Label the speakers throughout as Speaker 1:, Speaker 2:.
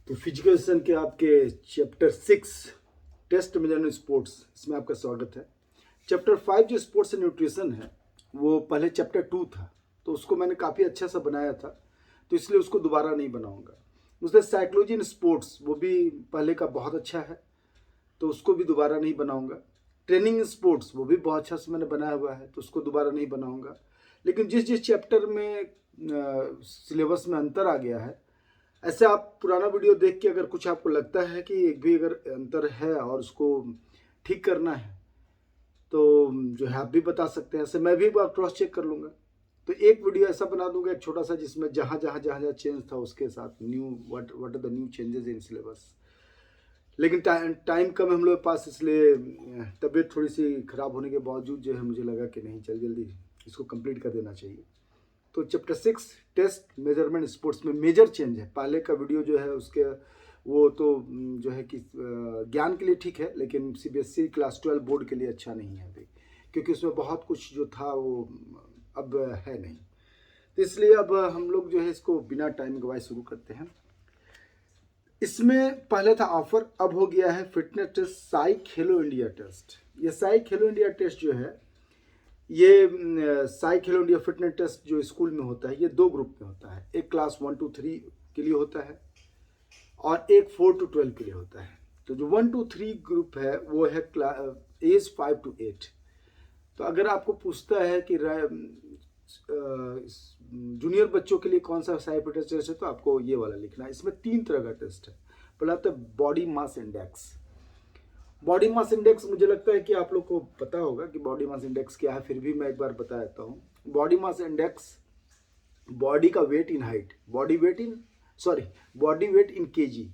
Speaker 1: तो physical education के आपके चैप्टर 6 टेस्ट मेजरमेंट स्पोर्ट्स, इसमें आपका स्वागत है। चैप्टर 5 जो स्पोर्ट्स एंड न्यूट्रिशन है वो पहले चैप्टर 2 था, तो उसको मैंने काफ़ी अच्छा सा बनाया था, तो इसलिए उसको दोबारा नहीं बनाऊंगा। उसमें साइकोलॉजी इन स्पोर्ट्स वो भी पहले का बहुत अच्छा है, तो उसको भी दोबारा नहीं बनाऊंगा। ट्रेनिंग इन स्पोर्ट्स वो भी बहुत अच्छा से मैंने बनाया हुआ है, तो उसको दोबारा नहीं बनाऊंगा। लेकिन जिस जिस चैप्टर में सिलेबस में अंतर आ गया है, ऐसे आप पुराना वीडियो देख के अगर कुछ आपको लगता है कि एक भी अगर अंतर है और उसको ठीक करना है, तो जो है आप भी बता सकते हैं। ऐसे मैं भी क्रॉस चेक कर लूँगा, तो एक वीडियो ऐसा बना दूंगा एक छोटा सा, जिसमें जहाँ जहाँ चेंज था उसके साथ new what are the new changes in syllabus. लेकिन टाइम कम है हम लोग के पास, इसलिए तबीयत थोड़ी सी ख़राब होने के बावजूद जो है मुझे लगा कि नहीं, जल्दी इसको कंप्लीट कर देना चाहिए। तो चैप्टर 6 टेस्ट मेजरमेंट स्पोर्ट्स में मेजर चेंज है। पहले का वीडियो जो है उसके वो तो जो है कि ज्ञान के लिए ठीक है, लेकिन CBSE क्लास 12 बोर्ड के लिए अच्छा नहीं है अभी, क्योंकि उसमें बहुत कुछ जो था वो अब है नहीं। तो इसलिए अब हम लोग जो है इसको बिना टाइम गवाए शुरू करते हैं। इसमें पहले था ऑफर, अब हो गया है फिटनेस टेस्ट, साई खेलो इंडिया टेस्ट। ये साई खेलो इंडिया टेस्ट जो है, ये साई खेलो इंडिया फिटनेस टेस्ट जो स्कूल में होता है, ये 2 ग्रुप में होता है। एक क्लास 1 to 3 के लिए होता है और एक 4 to 12 के लिए होता है। तो जो 1 to 3 ग्रुप है वो है एज 5 to 8। तो अगर आपको पूछता है कि जूनियर बच्चों के लिए कौन सा साई फिटनेस टेस्ट है, तो आपको ये वाला लिखना है। इसमें 3 तरह का टेस्ट है। पहला तो body mass index. Body mass index मुझे लगता है कि आप लोग को पता होगा कि बॉडी मास इंडेक्स क्या है, फिर भी मैं एक बार बता देता हूँ। बॉडी मास इंडेक्स बॉडी का weight in height, body weight in KG,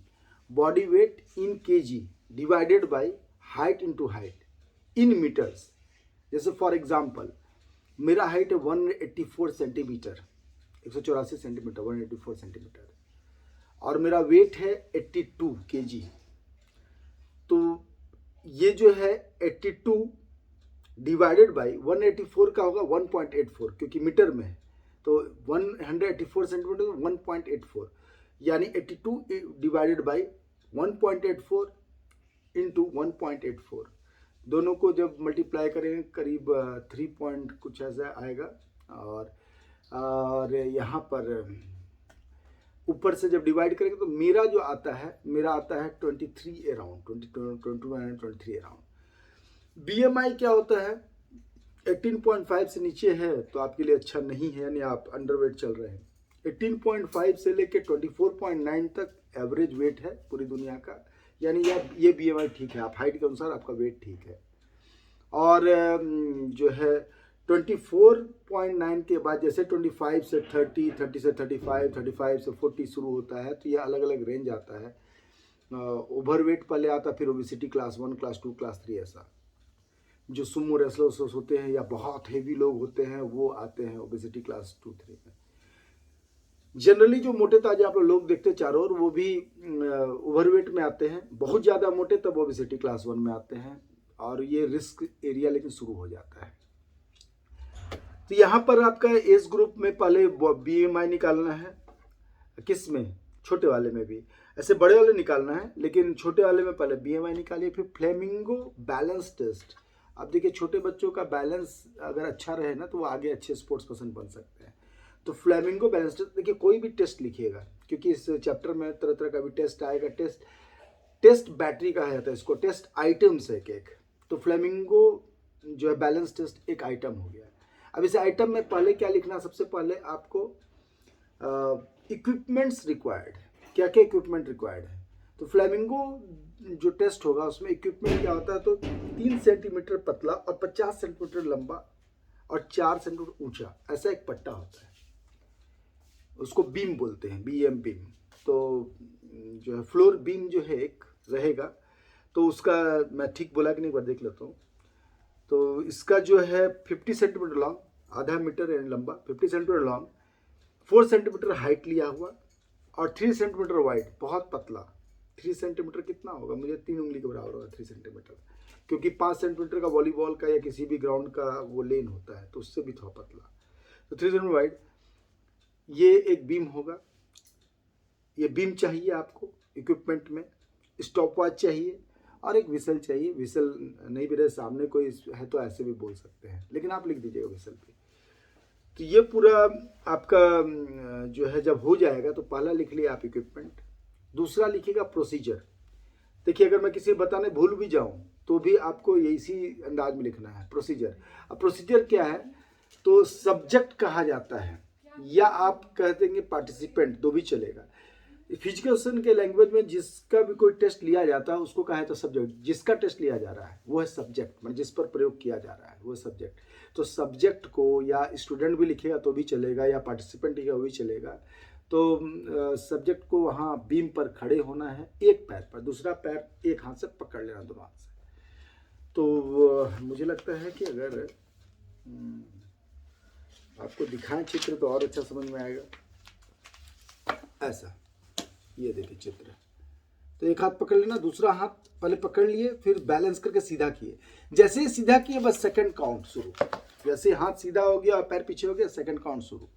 Speaker 1: body weight in KG divided by height into height in metres. जैसे फॉर एग्जांपल मेरा हाइट है 184 सेंटीमीटर, 184 सेंटीमीटर, 184 सेंटीमीटर, और मेरा वेट है 82 केजी। तो ये जो है 82 डिवाइडेड बाई 184 का होगा 1.84, क्योंकि मीटर में है, तो 184 सेंटीमीटर 1.84, यानी 82 डिवाइडेड बाई 1.84 इंटू 1.84, दोनों को जब मल्टीप्लाई करेंगे करीब 3 पॉइंट कुछ ऐसा आएगा। और यहाँ पर ऊपर से जब डिवाइड करेंगे तो मेरा जो आता है, मेरा आता है 23 अराउंड, 23 अराउंड। BMI क्या होता है, 18.5 से नीचे है तो आपके लिए अच्छा नहीं है, यानी आप अंडरवेट चल रहे हैं। 18.5 से लेके 24.9 तक एवरेज वेट है पूरी दुनिया का, यानी ये BMI ठीक है, आप हाइट के अनुसार आपका वेट ठीक है। और जो है 24.9 के बाद जैसे 25 से 30, 30 से 35, 35 से 40 शुरू होता है, तो ये अलग अलग रेंज आता है। ओवरवेट पहले आता, फिर ओबेसिटी क्लास 1, क्लास 2, क्लास 3, ऐसा। जो सुमो रेसलर्स होते हैं या बहुत हेवी लोग होते हैं वो आते हैं ओबेसिटी क्लास 2, 3 में। जनरली जो मोटे ताजे आप लोग देखते हैं चारों ओर, वो भी ओवरवेट में आते हैं। बहुत ज़्यादा मोटे तब ओबेसिटी क्लास 1 में आते हैं, और ये रिस्क एरिया लेकिन शुरू हो जाता है। तो यहाँ पर आपका एज ग्रुप में पहले BMI निकालना है, किस में, छोटे वाले में भी, ऐसे बड़े वाले निकालना है, लेकिन छोटे वाले में पहले BMI निकालिए। फिर फ्लेमिंगो बैलेंस टेस्ट। अब देखिए छोटे बच्चों का बैलेंस अगर अच्छा रहे ना, तो वो आगे अच्छे स्पोर्ट्स पर्सन बन सकते हैं। तो फ्लेमिंगो बैलेंस टेस्ट, देखिए कोई भी टेस्ट लिखिएगा, क्योंकि इस चैप्टर में तरह तरह का भी टेस्ट आएगा। टेस्ट बैटरी कहा जाता है इसको, टेस्ट आइटम्स है एक। तो फ्लेमिंगो जो है बैलेंस टेस्ट एक आइटम हो गया। अब इस आइटम में पहले क्या लिखना, सबसे पहले आपको इक्विपमेंट्स रिक्वायर्ड, क्या क्या इक्विपमेंट रिक्वायर्ड है। तो फ्लेमिंगो जो टेस्ट होगा उसमें इक्विपमेंट क्या होता है, तो 3 सेंटीमीटर पतला और 50 सेंटीमीटर लंबा और 4 सेंटीमीटर ऊंचा, ऐसा एक पट्टा होता है, उसको बीम बोलते हैं, BM बीम। तो जो है फ्लोर बीम जो है एक रहेगा, तो उसका मैं ठीक बोला कि नहीं, बार देख लेता हूँ। तो इसका जो है 50 सेंटीमीटर लॉन्ग, आधा मीटर यानी लंबा, 50 सेंटीमीटर लॉन्ग, 4 सेंटीमीटर हाइट लिया हुआ, और 3 सेंटीमीटर वाइड, बहुत पतला। 3 सेंटीमीटर कितना होगा, मुझे 3 उंगली के बराबर होगा 3 सेंटीमीटर, क्योंकि 5 सेंटीमीटर का वॉलीबॉल का या किसी भी ग्राउंड का वो लेन होता है, तो उससे भी थोड़ा पतला। तो 3 सेंटीमीटर वाइड, ये एक बीम होगा। ये बीम चाहिए आपको, इक्विपमेंट में स्टॉप वॉच चाहिए और एक विसल चाहिए। विसल नहीं भी रहे, सामने कोई है तो ऐसे भी बोल सकते हैं, लेकिन आप लिख दीजिएगा विसल पे। तो ये पूरा आपका जो है जब हो जाएगा तो पहला लिख लिया आप इक्विपमेंट, दूसरा लिखिएगा प्रोसीजर। देखिए अगर मैं किसी बताने भूल भी जाऊं तो भी आपको इसी अंदाज में लिखना है प्रोसीजर। अब प्रोसीजर क्या है, तो सब्जेक्ट कहा जाता है या आप कह देंगे पार्टिसिपेंट, तो भी चलेगा। फिजिकल के लैंग्वेज में जिसका भी कोई टेस्ट लिया जाता है उसको कहा है तो सब्जेक्ट। जिसका टेस्ट लिया जा रहा है वो है सब्जेक्ट, मतलब जिस पर प्रयोग किया जा रहा है वो है सब्जेक्ट। तो सब्जेक्ट को या स्टूडेंट भी लिखेगा तो भी चलेगा या पार्टिसिपेंट लिखेगा वो भी चलेगा। तो सब्जेक्ट को वहाँ बीम पर खड़े होना है, एक पैर पर, दूसरा पैर एक हाथ से पकड़ लेना दोनों हाथ से। तो मुझे लगता है कि अगर आपको दिखाएं चित्र तो और अच्छा समझ में आएगा। ऐसा ये देखिए चित्र, तो एक हाथ पकड़ लेना, दूसरा हाथ पहले पकड़ लिए, फिर बैलेंस करके सीधा किए। जैसे ही सीधा किए बस सेकंड काउंट शुरू। जैसे हाथ सीधा हो गया और पैर पीछे हो गया, सेकंड काउंट शुरू।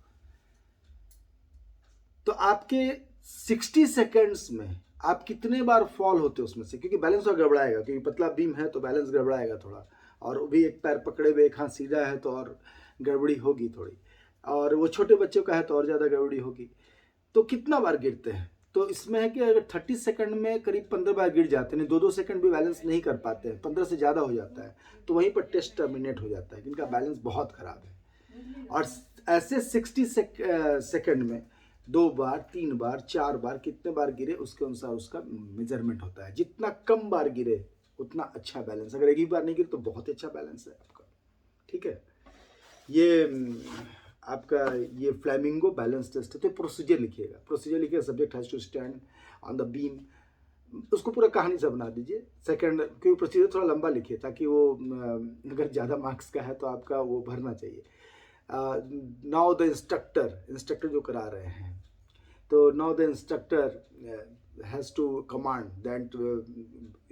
Speaker 1: तो आपके 60 सेकंड्स में आप कितने बार फॉल होते हो उसमें से, क्योंकि बैलेंस और गड़बड़ाएगा, क्योंकि पतला बीम है तो बैलेंस गड़बड़ाएगा थोड़ा, और वो भी एक पैर पकड़े हुए एक हाथ सीधा है तो और गड़बड़ी होगी थोड़ी, और वो छोटे बच्चों का है तो और ज़्यादा गड़बड़ी होगी। तो कितना बार गिरते हैं, तो इसमें है कि अगर 30 सेकंड में करीब 15 बार गिर जाते हैं, 2-2 सेकंड भी बैलेंस नहीं कर पाते हैं, 15 से ज़्यादा हो जाता है, तो वहीं पर टेस्ट टर्मिनेट हो जाता है, इनका बैलेंस बहुत ख़राब है। और ऐसे 60 सेकंड में 2 बार, 3 बार, 4 बार, कितने बार गिरे उसके अनुसार उसका मेजरमेंट होता है। जितना कम बार गिरे उतना अच्छा बैलेंस, अगर एक ही बार नहीं गिरे तो बहुत अच्छा बैलेंस है आपका। ठीक है, ये आपका ये फ्लैमिंगो बैलेंस टेस्ट है। तो प्रोसीजर लिखिएगा, प्रोसीजर लिखिएगा, subject has to stand on the beam, उसको पूरा कहानी से बना दीजिए। सेकंड, क्योंकि प्रोसीजर थोड़ा लंबा लिखिए ताकि वो अगर ज़्यादा मार्क्स का है तो आपका वो भरना चाहिए। नाउ द इंस्ट्रक्टर जो करा रहे हैं, तो now the instructor has to command that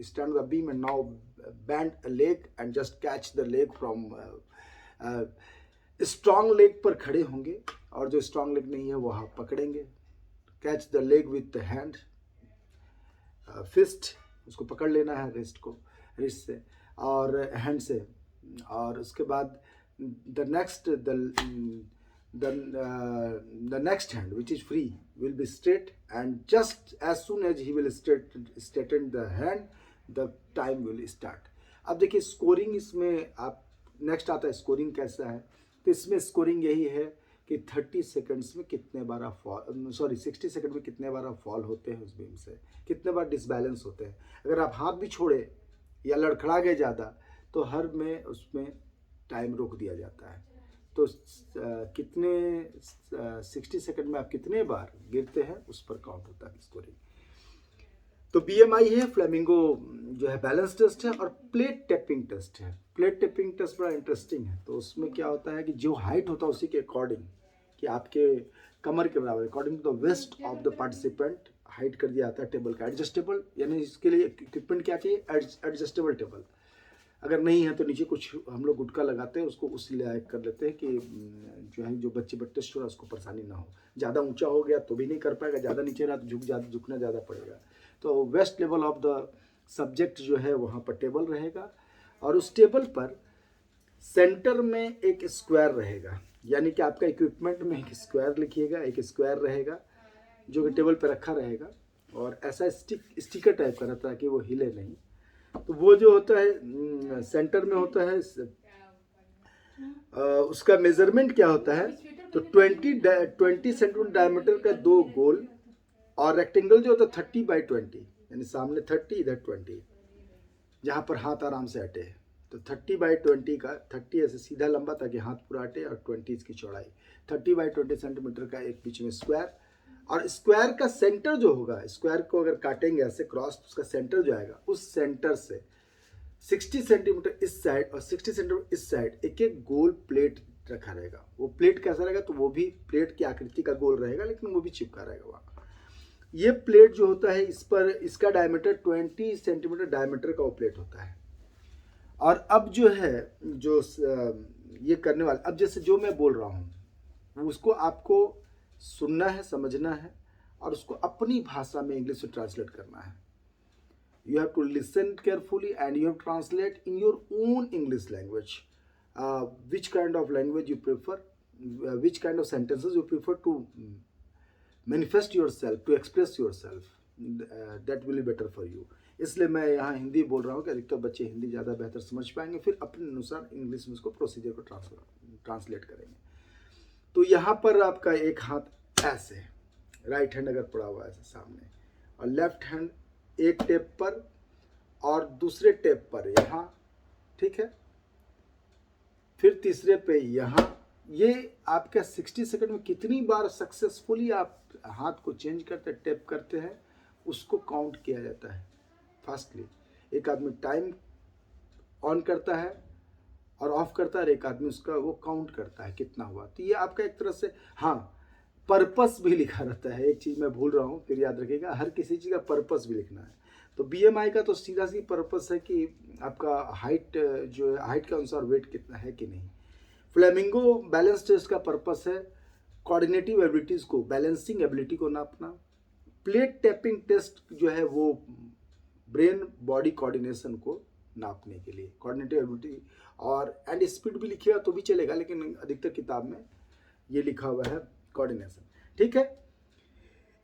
Speaker 1: stand the beam and now bend a leg and just catch the leg from strong leg पर खड़े होंगे और जो स्ट्रॉन्ग लेग नहीं है वो आप पकड़ेंगे। Catch the leg with hand, fist, उसको पकड़ लेना है रिस्ट को, रिस्ट से और हैंड से। और उसके बाद the next hand which is free will be straight and just as soon as he will straighten the hand the time will start. अब देखिए स्कोरिंग, इसमें आप नेक्स्ट आता है स्कोरिंग कैसा है। तो इसमें स्कोरिंग यही है कि 30 सेकंड्स में कितने बार आप 60 सेकंड में कितने बार आप फॉल होते हैं उस बीम से, कितने बार डिसबैलेंस होते हैं। अगर आप हाथ भी छोड़े या लड़खड़ा गए ज़्यादा तो हर में उसमें टाइम रोक दिया जाता है। तो कितने 60 सेकंड में आप कितने बार गिरते हैं उस पर काउंट होता है स्कोरिंग। तो BMI है, फ्लेमिंगो जो है बैलेंस टेस्ट है, और प्लेट टेपिंग टेस्ट है। प्लेट टेपिंग टेस्ट बड़ा इंटरेस्टिंग है। तो उसमें क्या होता है कि जो हाइट होता है उसी के अकॉर्डिंग, कि आपके कमर के बराबर, according to the waist of the participant height कर दिया जाता है टेबल का। एडजस्टेबल, यानी इसके लिए इक्विपमेंट क्या चाहिए, एडजस्टेबल टेबल। अगर नहीं है तो नीचे कुछ हम लोग गुटका लगाते हैं, उसको उस लायक कर लेते हैं कि जो है जो बच्चे पर टेस्ट हो रहा है उसको परेशानी ना हो। ज़्यादा ऊंचा हो गया तो भी नहीं कर पाएगा, ज़्यादा नीचे रहा तो झुकना ज़्यादा पड़ेगा। तो waist level of the subject जो है वहाँ पर टेबल रहेगा, और उस टेबल पर सेंटर में एक स्क्वायर रहेगा, यानी कि आपका इक्विपमेंट में एक स्क्वायर लिखिएगा, एक स्क्वायर रहेगा जो कि टेबल पर रखा रहेगा, और ऐसा स्टिकर टाइप का रहता है कि वो हिले नहीं। तो वो जो होता है सेंटर में होता है, उसका मेजरमेंट क्या होता है, तो 20 सेंटीमीटर डायमीटर का 2 गोल, और रेक्टेंगल जो होता है 30/20, यानी सामने 30 इधर 20, जहाँ पर हाथ आराम से अटे। तो 30/20 का 30 ऐसे सीधा लंबा ताकि हाथ पूरा अटे, और 20 इसकी चौड़ाई, 30/20 सेंटीमीटर का एक बीच में स्क्वायर। और स्क्वायर का सेंटर जो होगा, स्क्वायर को अगर काटेंगे ऐसे क्रॉस, तो उसका सेंटर जो आएगा, उस सेंटर से 60 सेंटीमीटर इस साइड और 60 सेंटीमीटर इस साइड एक एक गोल प्लेट रखा रहेगा। वो प्लेट कैसा रहेगा, तो वो भी प्लेट की आकृति का गोल रहेगा, लेकिन वो भी चिपका रहेगा वहाँ। ये प्लेट जो होता है, इस पर इसका डायमीटर 20 सेंटीमीटर डायमीटर का वो प्लेट होता है। और अब जो है जो ये करने वाला, अब जैसे जो मैं बोल रहा हूँ उसको आपको सुनना है, समझना है, और उसको अपनी भाषा में इंग्लिश में ट्रांसलेट करना है। You have to listen carefully and you have to translate in your own English language. Which kind of language you prefer, which kind of sentences you prefer to manifest yourself, to express yourself. That will be better for you. इसलिए मैं यहाँ हिंदी बोल रहा हूँ कि अधिकतर बच्चे हिंदी ज़्यादा बेहतर समझ पाएंगे, फिर अपने अनुसार इंग्लिश में उसको प्रोसीजर को ट्रांसलेट करेंगे। तो यहाँ पर आपका एक हाथ ऐसे, राइट हैंड अगर पड़ा हुआ है ऐसे सामने, और लेफ्ट हैंड एक टेप पर और दूसरे टेप पर यहाँ, ठीक है, फिर तीसरे पे यहाँ। ये आपका 60 सेकंड में कितनी बार सक्सेसफुली आप हाथ को चेंज करते टेप करते हैं उसको काउंट किया जाता है फास्टली। एक आदमी टाइम ऑन करता है और ऑफ करता है, एक आदमी उसका वो काउंट करता है कितना हुआ। तो ये आपका एक तरह से, हाँ, पर्पस भी लिखा रहता है। एक चीज़ मैं भूल रहा हूँ, फिर याद रखिएगा, हर किसी चीज़ का पर्पस भी लिखना है। तो BMI का तो सीधा सी पर्पस है कि आपका हाइट जो है, हाइट के अनुसार वेट कितना है कि नहीं। फ्लेमिंगो बैलेंस टेस्ट का पर्पस है कोऑर्डिनेटिव एबिलिटीज़ को, बैलेंसिंग एबिलिटी को नापना। प्लेट टैपिंग टेस्ट जो है वो ब्रेन बॉडी कोऑर्डिनेशन को नापने के लिए, कोऑर्डिनेटिव एबिलिटी। और एंड स्पीड भी लिखिएगा तो भी चलेगा, लेकिन अधिकतर किताब में ये लिखा हुआ है कोऑर्डिनेशन, ठीक है।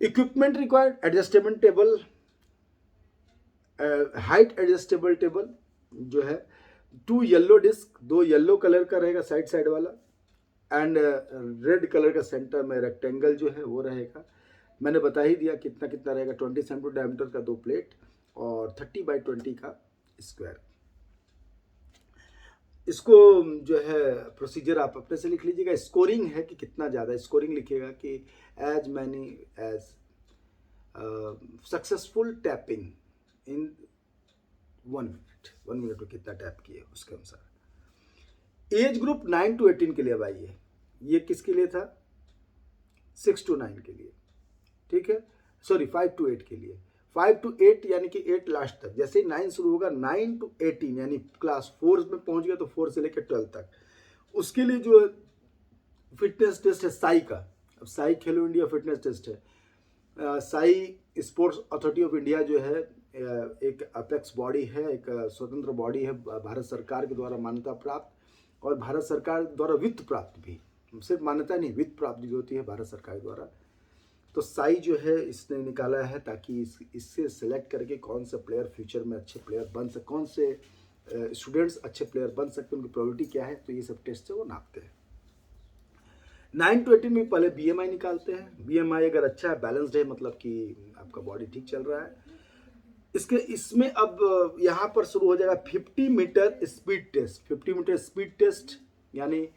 Speaker 1: Equipment required, adjustable table, height adjustable table जो है, 2 येलो डिस्क, 2 येलो कलर का रहेगा साइड साइड वाला, एंड रेड कलर का सेंटर में रेक्टेंगल जो है वो रहेगा। मैंने बता ही दिया कितना कितना रहेगा, 20 सेंटीमीटर डायमीटर का 2 प्लेट और 30 बाई 20 का स्क्वायर। इसको जो है प्रोसीजर आप अपने से लिख लीजिएगा। स्कोरिंग है कि कितना ज़्यादा, स्कोरिंग लिखिएगा कि as many as successful tapping in 1 minute में कितना टैप किए उसके अनुसार। एज ग्रुप 9 to 18 के लिए। अब आइए, ये किसके लिए था, 6 to 9 के लिए, ठीक है, सॉरी 5 to 8 के लिए। 5 to 8 यानी कि 8 लास्ट तक, जैसे ही 9 शुरू होगा 9 to 18 यानी क्लास 4 में पहुंच गया तो 4 से लेकर 12 तक, उसके लिए जो फिटनेस टेस्ट है साई का। अब साई खेलो इंडिया फिटनेस टेस्ट है। Sai sports authority of India जो है एक अपेक्स बॉडी है, एक स्वतंत्र बॉडी है, भारत सरकार के द्वारा मान्यता प्राप्त और भारत सरकार द्वारा वित्त प्राप्त भी, सिर्फ मान्यता नहीं, वित्त प्राप्त भी होती है भारत सरकार द्वारा। तो साई जो है इसने निकाला है ताकि इससे सेलेक्ट करके कौन से प्लेयर फ्यूचर में अच्छे प्लेयर बन सके, कौन से स्टूडेंट्स अच्छे प्लेयर बन सकते हैं, उनकी प्रोबेबिलिटी क्या है, तो ये सब टेस्ट से वो नापते हैं। 9 to 18 में पहले BMI निकालते हैं। BMI अगर अच्छा है, बैलेंस्ड है, मतलब कि आपका बॉडी ठीक चल रहा है। इसमें अब यहाँ पर शुरू हो जाएगा 50 metre speed test. 50 metre speed test यानी,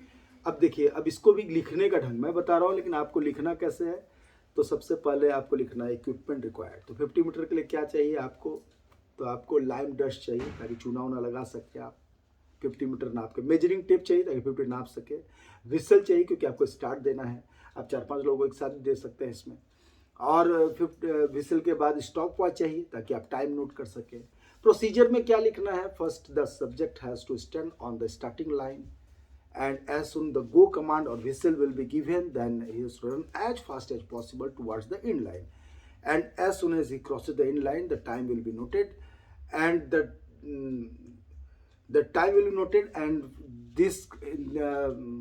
Speaker 1: अब देखिए, अब इसको भी लिखने का ढंग मैं बता रहा हूँ, लेकिन आपको लिखना कैसे है, तो सबसे पहले आपको लिखना है इक्विपमेंट रिक्वायर्ड। तो 50 मीटर के लिए क्या चाहिए आपको, तो आपको लाइम डस्ट चाहिए ताकि चूना उना लगा सके आप 50 मीटर नाप के। मेजरिंग टेप चाहिए ताकि 50 नाप सके। विसल चाहिए क्योंकि आपको स्टार्ट देना है, आप 4-5 लोगों को एक साथ भी दे सकते हैं इसमें। और विसल के बाद स्टॉप वॉच चाहिए ताकि आप टाइम नोट कर सकें। प्रोसीजर में क्या लिखना है, first the subject has to stand on the starting line and as soon the go command or whistle will be given, then he is to run as fast as possible towards the end line, and as soon as he crosses the end line the time will be noted, and the time will be noted, and this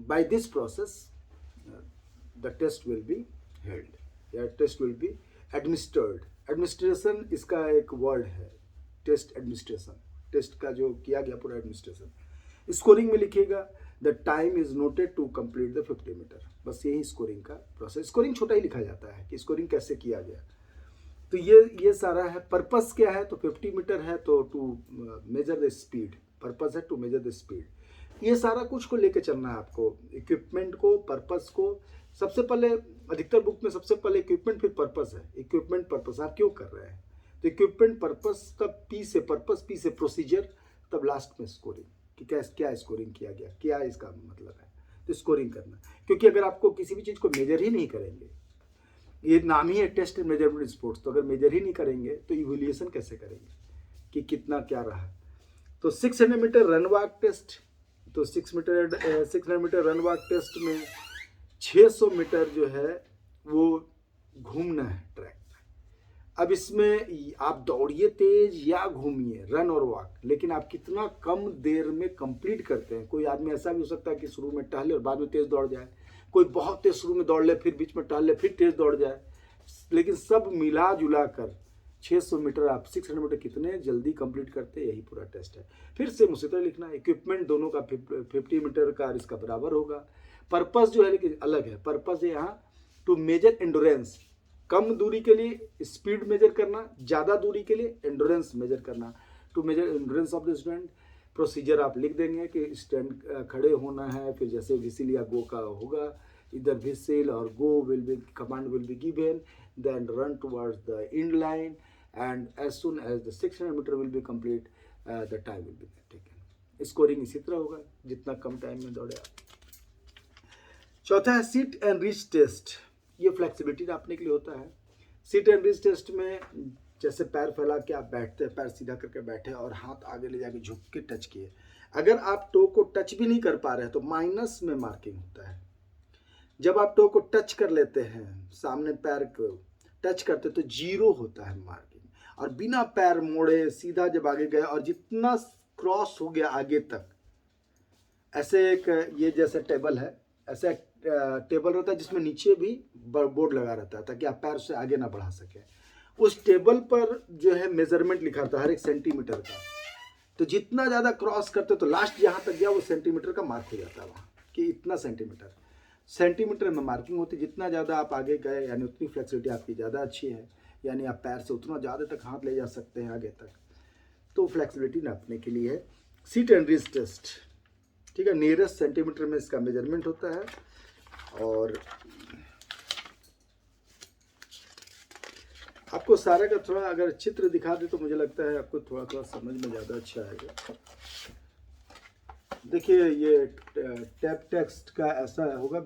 Speaker 1: by this process the test will be held, या test will be administered। Administration इसका एक word है, test administration, test का जो किया गया पूरा administration. Scoring में लिखिएगा the time is noted to complete the 50 metre, बस यही स्कोरिंग का प्रोसेस। स्कोरिंग छोटा ही लिखा जाता है कि स्कोरिंग कैसे किया गया। तो ये सारा है। पर्पस क्या है, तो 50 मीटर है तो to measure the speed, purpose है टू मेजर द स्पीड। ये सारा कुछ को लेके चलना है आपको, इक्विपमेंट को, पर्पस को। सबसे पहले अधिकतर बुक में सबसे पहले इक्विपमेंट फिर पर्पस है। इक्विपमेंट पर्पस आप क्यों कर रहे हैं, तो इक्विपमेंट पर्पस, तब पी से पर्पस, पी से प्रोसीजर, तब लास्ट में स्कोरिंग कि क्या स्कोरिंग किया गया, क्या इसका मतलब है, तो स्कोरिंग करना। क्योंकि अगर आपको किसी भी चीज़ को मेजर ही नहीं करेंगे, ये नाम ही है टेस्ट मेजरमेंट स्पोर्ट्स, तो अगर मेजर ही नहीं करेंगे तो इवैल्यूएशन कैसे करेंगे कि कितना क्या रहा। तो 600 मीटर रन वॉक टेस्ट, तो 600 मीटर रन वॉक टेस्ट में 600 मीटर जो है वो घूमना है ट्रैक। अब इसमें आप दौड़िए तेज या घूमिए, रन और वॉक, लेकिन आप कितना कम देर में कंप्लीट करते हैं। कोई आदमी ऐसा भी हो सकता है कि शुरू में टहले और बाद में तेज दौड़ जाए, कोई बहुत तेज शुरू में दौड़ ले, फिर बीच में टहल ले, फिर तेज दौड़ जाए। लेकिन सब मिला जुला कर 600 मीटर आप 600 मीटर कितने जल्दी कंप्लीट करते हैं, यही पूरा टेस्ट है। फिर से उसी तरह लिखना है। इक्विपमेंट दोनों का 50 मीटर का इसका बराबर होगा। पर्पस जो है लेकिन अलग है। पर्पस है यहाँ टू मेजर एंडोरेंस, कम दूरी के लिए स्पीड मेजर करना, ज़्यादा दूरी के लिए एंडोरेंस मेजर करना। To measure endurance of the student, procedure आप लिख देंगे कि स्टैंड खड़े होना है, फिर जैसे विसिल या गो का होगा, इधर विसिल और go will be command will be given, then run towards the end line, and as soon as the 600 metre will be complete the time will be taken. Scoring इसी तरह होगा जितना कम टाइम में दौड़े आप। चौथा है सीट एंड रीच टेस्ट। ये फ्लेक्सिबिलिटी नापने के लिए होता है। सीट एंड रीच टेस्ट में जैसे पैर फैला के आप बैठते हैं, पैर सीधा करके बैठे और हाथ आगे ले जाके झुक के टच किए। अगर आप टो को टच भी नहीं कर पा रहे हैं तो माइनस में मार्किंग होता है। जब आप टो को टच कर लेते हैं, सामने पैर को टच करते तो 0 होता है मार्किंग। और बिना पैर मोड़े सीधा जब आगे गए और जितना क्रॉस हो गया आगे तक, ऐसे एक ये जैसे टेबल है, ऐसे टेबल रहता है जिसमें नीचे भी बोर्ड लगा रहता है ताकि आप पैर से आगे ना बढ़ा सके। उस टेबल पर जो है मेजरमेंट लिखा रहता है हर एक सेंटीमीटर का। तो जितना ज़्यादा क्रॉस करते तो लास्ट जहाँ तक गया वो सेंटीमीटर का मार्क हो जाता है वहाँ कि इतना सेंटीमीटर में मार्किंग होती है। जितना ज़्यादा आप आगे गए यानी उतनी फ्लेक्सिबिलिटी आपकी ज़्यादा अच्छी है, यानी आप पैर से उतना ज़्यादा तक हाथ ले जा सकते हैं आगे तक। तो फ्लेक्सिबिलिटी नापने के लिए है सीट एंड रीच टेस्ट। ठीक है, नियरेस्ट सेंटीमीटर में इसका मेजरमेंट होता है। और आपको सारा का थोड़ा अगर चित्र दिखा दे तो मुझे लगता है आपको थोड़ा थोड़ा समझ में ज़्यादा अच्छा आएगा। देखिए ये टैप टेक्स्ट का ऐसा होगा,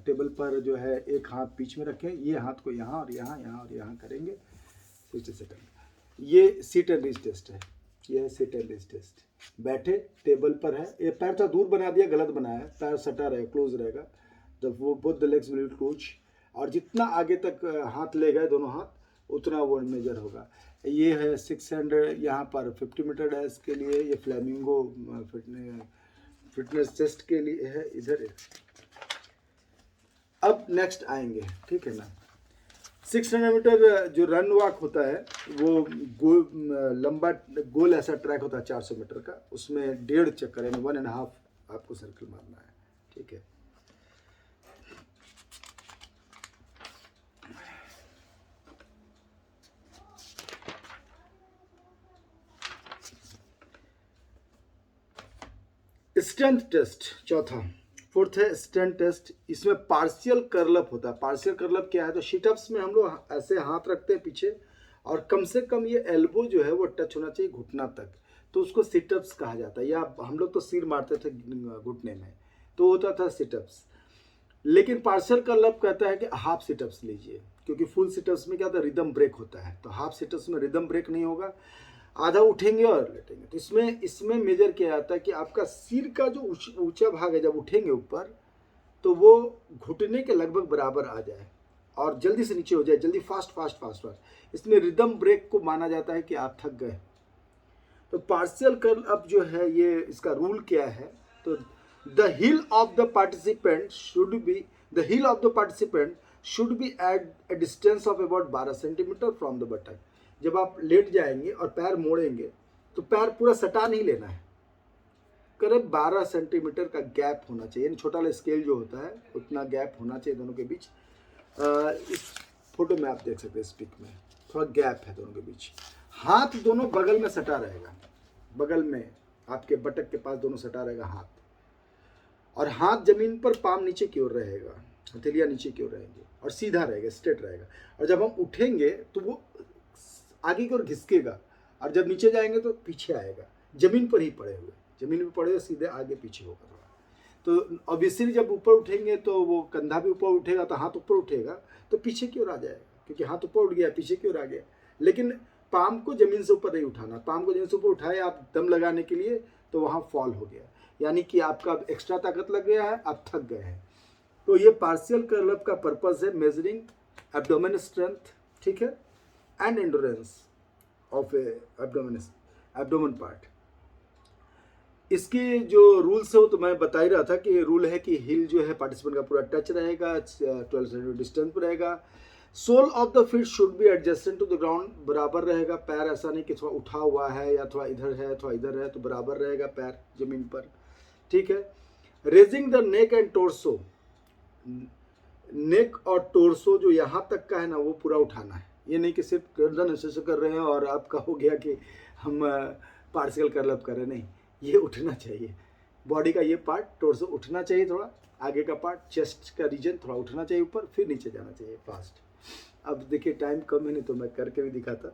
Speaker 1: टेबल पर जो है एक हाथ बीच में रखें, ये हाथ को यहाँ और यहाँ, यहाँ और यहाँ करेंगे 60 सेकंड। ये सीट एंड रीच टेस्ट है, ये है सीट एंड रीच टेस्ट। बैठे टेबल पर है, ये पैर तो दूर बना दिया, गलत बनाया है, पैर सटा रहेगा, क्लोज रहेगा, जब वो both the legs will close. और जितना आगे तक हाथ ले गए दोनों हाथ उतना वो मेजर होगा। ये है 600, यहाँ पर 50 मीटर डैश के लिए, ये फ्लैमिंगो फिटनेस टेस्ट के लिए है इधर। अब नेक्स्ट आएंगे, ठीक है ना। 600 मीटर जो रन वॉक होता है वो लंबा गोल ऐसा ट्रैक होता है 400 मीटर का, उसमें 1.5 चक्कर यानी 1.5 आपको सर्कल मारना है, ठीक है। स्ट्रेंथ टेस्ट चौथा, फोर्थ है स्ट्रेंथ टेस्ट। इसमें पार्शियल कर्लअप होता है। पार्शियल कर्लअप क्या है, तो शीटअप्स में हम लोग ऐसे हाथ रखते हैं पीछे और कम से कम ये एल्बो जो है वो टच होना चाहिए घुटना तक, तो उसको सिटअप्स कहा जाता है। या हम लोग तो सिर मारते थे घुटने में, तो होता था सिटअप्स। लेकिन पार्शियल कर्लअप कहता है कि हाफ सिटअप्स लीजिए, क्योंकि फुल सिटअप्स में क्या होता है, रिदम ब्रेक होता है। तो हाफ सिटअप्स में रिदम ब्रेक नहीं होगा, आधा उठेंगे और लेटेंगे। तो इसमें मेजर किया जाता है कि आपका सिर का जो ऊंचा भाग है, जब उठेंगे ऊपर तो वो घुटने के लगभग बराबर आ जाए और जल्दी से नीचे हो जाए, जल्दी फास्ट। इसमें रिदम ब्रेक को माना जाता है कि आप थक गए। तो पार्शियल कर्ल अप जो है, ये इसका रूल क्या है, तो the heel of the participant should be at a distance of about 12 centimetre from the button. जब आप लेट जाएंगे और पैर मोड़ेंगे तो पैर पूरा सटा नहीं लेना है, करीब 12 सेंटीमीटर का गैप होना चाहिए, यानी छोटा वाला स्केल जो होता है उतना गैप होना चाहिए दोनों के बीच। इस फोटो में आप देख सकते हैं, इस पिक में थोड़ा गैप है दोनों के बीच। हाथ दोनों बगल में सटा रहेगा, बगल में आपके बटक के पास दोनों सटा रहेगा हाथ, और हाथ जमीन पर, पाम नीचे की ओर रहेगा, हथेलियाँ नीचे की ओर रहेंगे और सीधा रहेगा, स्ट्रेट रहेगा। और जब हम उठेंगे तो वो आगे की ओर घिसकेगा और जब नीचे जाएंगे तो पीछे आएगा, जमीन पर ही पड़े हुए सीधे आगे पीछे होगा थोड़ा। तो ऑब्वियसली जब ऊपर उठेंगे तो वो कंधा भी ऊपर उठेगा, तो हाथ ऊपर उठेगा तो पीछे की ओर आ जाएगा, क्योंकि हाथ ऊपर उठ गया, पीछे की ओर आ गया। लेकिन पाम को जमीन से ऊपर नहीं उठाना, पाम को जमीन से ऊपर उठाए आप दम लगाने के लिए तो वहाँ फॉल हो गया, यानी कि आपका एक्स्ट्रा ताकत लग गया है, आप थक गए हैं। तो ये पार्शियल कर्ल अप का पर्पस है मेजरिंग एब्डोमेन स्ट्रेंथ, ठीक है, and endurance of abdomen part. इसके जो रूल्स है वो तो मैं बता ही रहा था कि रूल है कि हिल जो है पार्टिसिपेंट का पूरा टच रहेगा, 12 सेंटीमीटर डिस्टेंस पर रहेगा। Sole of the feet should be adjusted to the ground, बराबर रहेगा पैर, ऐसा नहीं कि थोड़ा उठा हुआ है या थोड़ा इधर है थोड़ा इधर है, तो बराबर रहेगा पैर जमीन पर, ठीक है। Raising the neck and torso, neck और टोर्सो जो यहाँ तक का है ना वो पूरा उठाना है। ये नहीं कि सिर्फ गर्दन ऐसे कर रहे हैं और आपका हो गया कि हम पार्शियल कर्ल कर रहे हैं, नहीं, ये उठना चाहिए। बॉडी का ये पार्ट टोर्सो उठना चाहिए, थोड़ा आगे का पार्ट चेस्ट का रीजन थोड़ा उठना चाहिए ऊपर, फिर नीचे जाना चाहिए फास्ट। अब देखिए टाइम कम है, नहीं तो मैं करके भी दिखाता,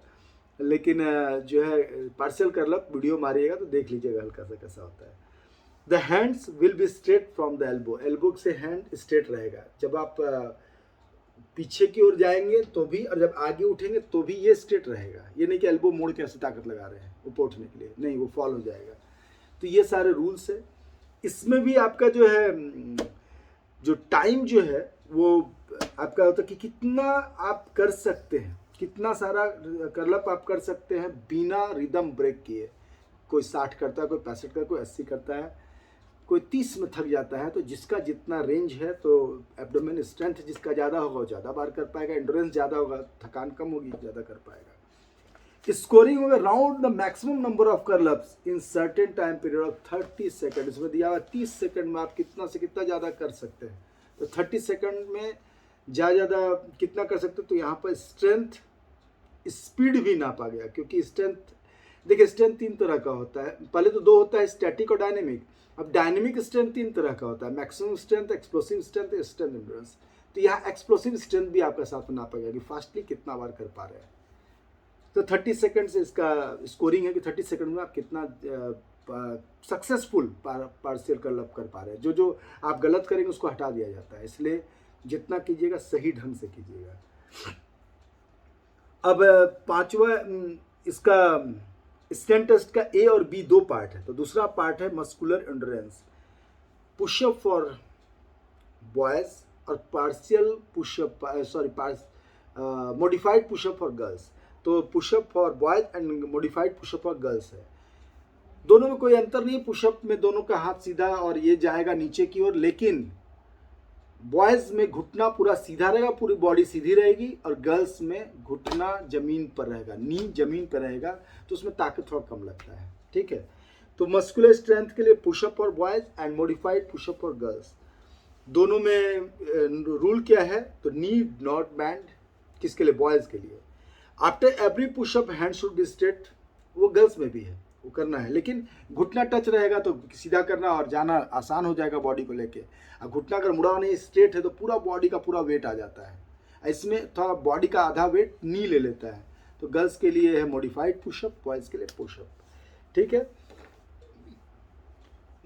Speaker 1: लेकिन जो है पार्शियल कर्ल वीडियो मारिएगा तो देख लीजिएगा हल्का सा कैसा होता है। The hands will be straight from the elbow, elbow से हैंड स्ट्रेट रहेगा। जब आप पीछे की ओर जाएंगे तो भी, और जब आगे उठेंगे तो भी ये स्ट्रेट रहेगा। ये नहीं कि एल्बो मोड़ के ऐसे ताकत लगा रहे हैं ऊपर उठने के लिए, नहीं, वो फॉल हो जाएगा। तो ये सारे रूल्स है। इसमें भी आपका जो है जो टाइम जो है वो आपका होता है कि कितना आप कर सकते हैं, कितना सारा कर्लअप आप कर सकते हैं बिना रिदम ब्रेक किए। कोई 60 करता है, कोई 65 करता है, कोई 80 करता है, कोई 30 में थक जाता है। तो जिसका जितना रेंज है, तो एब्डोमेन स्ट्रेंथ जिसका ज़्यादा होगा वो ज़्यादा बार कर पाएगा, एंडोरेंस ज़्यादा होगा, थकान कम होगी, ज़्यादा कर पाएगा। स्कोरिंग होगा round the maximum number of curlups in certain time period of 30 second. इसमें दिया हुआ 30 सेकंड में आप कितना से कितना ज़्यादा कर सकते हैं। तो 30 सेकंड में ज़्यादा कितना कर सकते हैं, तो यहाँ पर स्ट्रेंथ स्पीड भी नापा गया, क्योंकि स्ट्रेंथ देखिए स्ट्रेंथ 3 तरह का होता है। पहले तो 2 होता है, स्टैटिक और डायनेमिक। अब डायनेमिक स्ट्रेंथ 3 तरह का होता है, maximum strength, explosive strength, strength endurance. तो यहाँ एक्सप्लोसिव स्ट्रेंथ भी आपका साथ में नापा गया कि फास्टली कितना बार कर पा रहे हैं। तो 30 सेकंड से इसका स्कोरिंग है कि 30 सेकंड में आप कितना सक्सेसफुल पार्शियल कर्लअप कर पा रहे हैं। जो आप गलत करेंगे उसको हटा दिया जाता है, इसलिए जितना कीजिएगा सही ढंग से कीजिएगा। अब पांचवा इसका स्ट्रेंथ टेस्ट का ए और बी 2 पार्ट है। तो दूसरा पार्ट है muscular endurance, pushup for boys और partial pushup, modified pushup for girls. तो pushup for boys and modified pushup for girls है। दोनों में कोई अंतर नहीं। पुशअप में दोनों का हाथ सीधा और ये जाएगा नीचे की ओर, लेकिन बॉयज में घुटना पूरा सीधा रहेगा, पूरी बॉडी सीधी रहेगी, और गर्ल्स में घुटना जमीन पर रहेगा, नी जमीन पर रहेगा, तो उसमें ताकत थोड़ा कम लगता है, ठीक है। तो मस्कुलर स्ट्रेंथ के लिए pushup for boys and modified pushup for girls, दोनों में रूल क्या है, तो नी नॉट बैंड, किसके लिए, बॉयज के लिए। After every pushup hand should be straight, वो गर्ल्स में भी है, वो करना है, लेकिन घुटना टच रहेगा तो सीधा करना और जाना आसान हो जाएगा बॉडी को लेके। और घुटना अगर मुड़ा नहीं स्ट्रेट है तो पूरा बॉडी का पूरा वेट आ जाता है। इसमें थोड़ा बॉडी का आधा वेट नी ले लेता है। तो गर्ल्स के लिए है मॉडिफाइड पुशअप, बॉयज के लिए पुशअप, ठीक है।